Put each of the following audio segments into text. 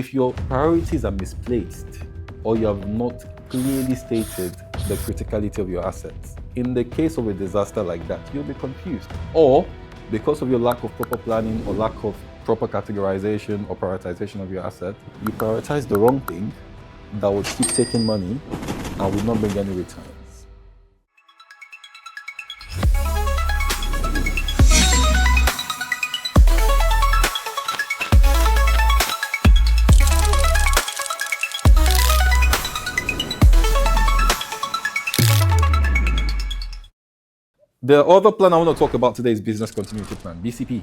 If your priorities are misplaced or you have not clearly stated the criticality of your assets, in the case of a disaster like that, you'll be confused. Or because of your lack of proper planning or lack of proper categorization or prioritization of your asset, you prioritize the wrong thing that will keep taking money and will not bring any returns. The other plan I want to talk about today is business continuity plan, BCP.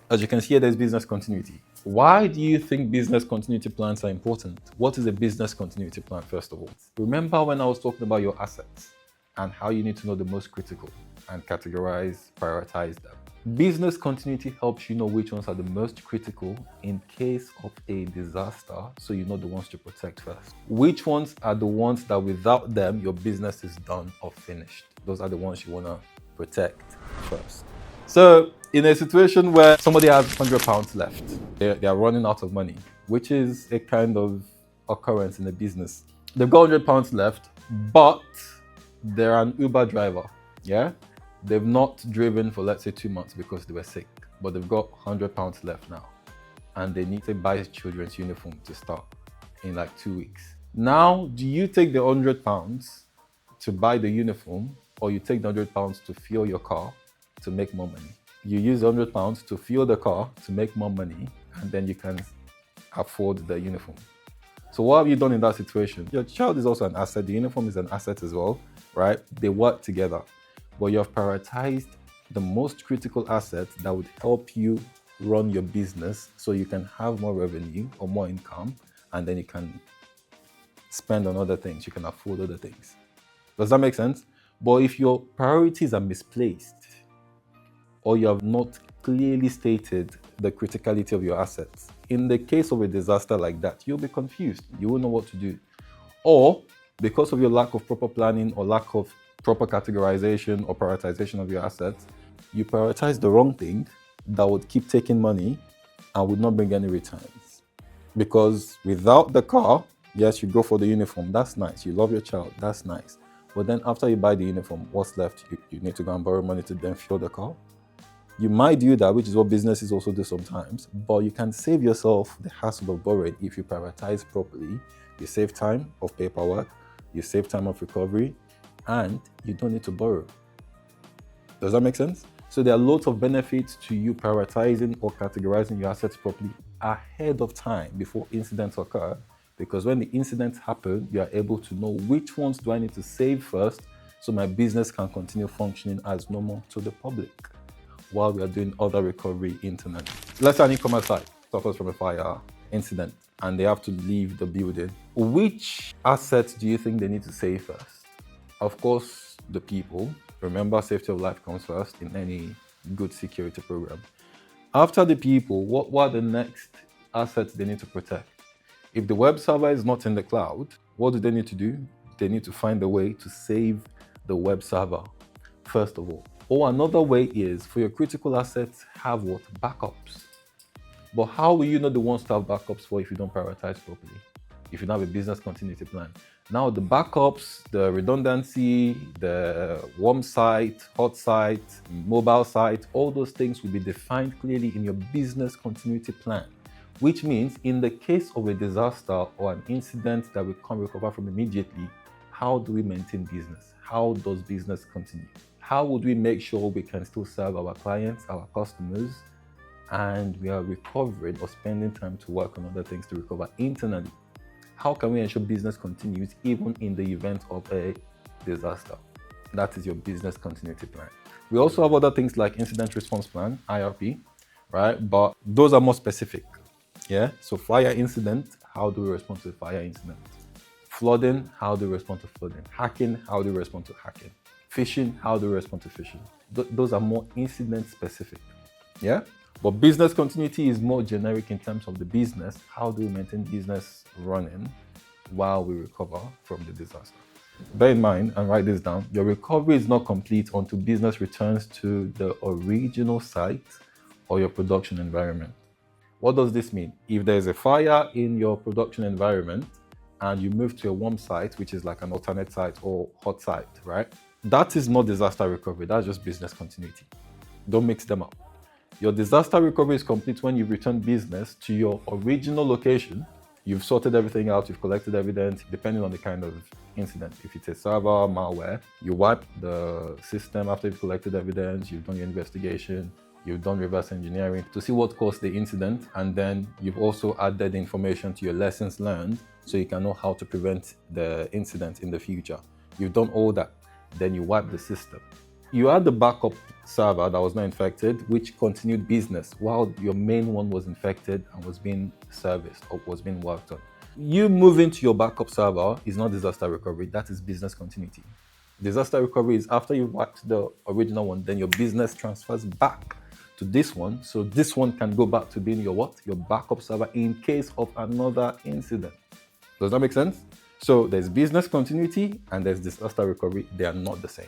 As you can see, there's business continuity. Why do you think business continuity plans are important? What is a business continuity plan, first of all? Remember when I was talking about your assets and how you need to know the most critical and categorize, prioritize them? Business continuity helps you know which ones are the most critical in case of a disaster, so you know the ones to protect first. Which ones are the ones that without them, your business is done or finished? Those are the ones you want to protect first. So in a situation where somebody has £100 left, they are running out of money, which is a kind of occurrence in a business. They've got £100 left, but they're an Uber driver, yeah? They've not driven for, let's say, 2 months because they were sick, but they've got £100 left now, and they need to buy his children's uniform to start in like 2 weeks. Now, do you take the £100 to buy the uniform, or you take the £100 to fuel your car to make more money? You use £100 to fuel the car to make more money, and then you can afford the uniform. So what have you done in that situation? Your child is also an asset. The uniform is an asset as well, right? They work together, but you have prioritized the most critical asset that would help you run your business so you can have more revenue or more income, and then you can spend on other things. You can afford other things. Does that make sense? But if your priorities are misplaced or you have not clearly stated the criticality of your assets, in the case of a disaster like that, you'll be confused. You won't know what to do. Or because of your lack of proper planning or lack of proper categorization or prioritization of your assets, you prioritize the wrong thing that would keep taking money and would not bring any returns. Because without the car, yes, you go for the uniform, that's nice. You love your child, that's nice. But then after you buy the uniform, what's left? You need to go and borrow money to then fuel the car. You might do that, which is what businesses also do sometimes, but you can save yourself the hassle of borrowing if you prioritize properly. You save time of paperwork, you save time of recovery, and you don't need to borrow. Does that make sense? So there are lots of benefits to you prioritizing or categorizing your assets properly ahead of time before incidents occur, because when the incidents happen, you are able to know which ones do I need to save first so my business can continue functioning as normal to the public while we are doing other recovery internet. Let's say an e-commerce site suffers from a fire incident and they have to leave the building. Which assets do you think they need to save first? Of course, the people. Remember, safety of life comes first in any good security program. After the people, what are the next assets they need to protect? If the web server is not in the cloud, what do they need to do? They need to find a way to save the web server, first of all. Or another way is, for your critical assets, have what? Backups. But how will you know the ones to have backups for if you don't prioritize properly? If you don't have a business continuity plan. Now the backups, the redundancy, the warm site, hot site, mobile site, all those things will be defined clearly in your business continuity plan. Which means in the case of a disaster or an incident that we can't recover from immediately, how do we maintain business? How does business continue? How would we make sure we can still serve our clients, our customers, and we are recovering or spending time to work on other things to recover internally? How can we ensure business continues even in the event of a disaster? That is your business continuity plan. We also have other things like incident response plan, IRP, right? But those are more specific. Yeah, so fire incident, how do we respond to a fire incident? Flooding, how do we respond to flooding? Hacking, how do we respond to hacking? Phishing, how do we respond to phishing? Those are more incident specific. Yeah, but business continuity is more generic in terms of the business. How do we maintain business running while we recover from the disaster? Bear in mind and write this down. Your recovery is not complete until business returns to the original site or your production environment. What does this mean? If there's a fire in your production environment and you move to a warm site, which is like an alternate site or hot site, right? That is not disaster recovery, that's just business continuity. Don't mix them up. Your disaster recovery is complete when you return business to your original location. You've sorted everything out, you've collected evidence, depending on the kind of incident. If it's a server, malware, you wipe the system after you've collected evidence, you've done your investigation, you've done reverse engineering to see what caused the incident, and then you've also added information to your lessons learned so you can know how to prevent the incident in the future. You've done all that, then you wipe the system. You had the backup server that was not infected, which continued business while your main one was infected and was being serviced or was being worked on. You moving to your backup server is not disaster recovery, that is business continuity. Disaster recovery is after you wiped the original one, then your business transfers back to this one, so this one can go back to being your what? Your backup server in case of another incident. Does that make sense? So there's business continuity and there's disaster recovery. They are not the same.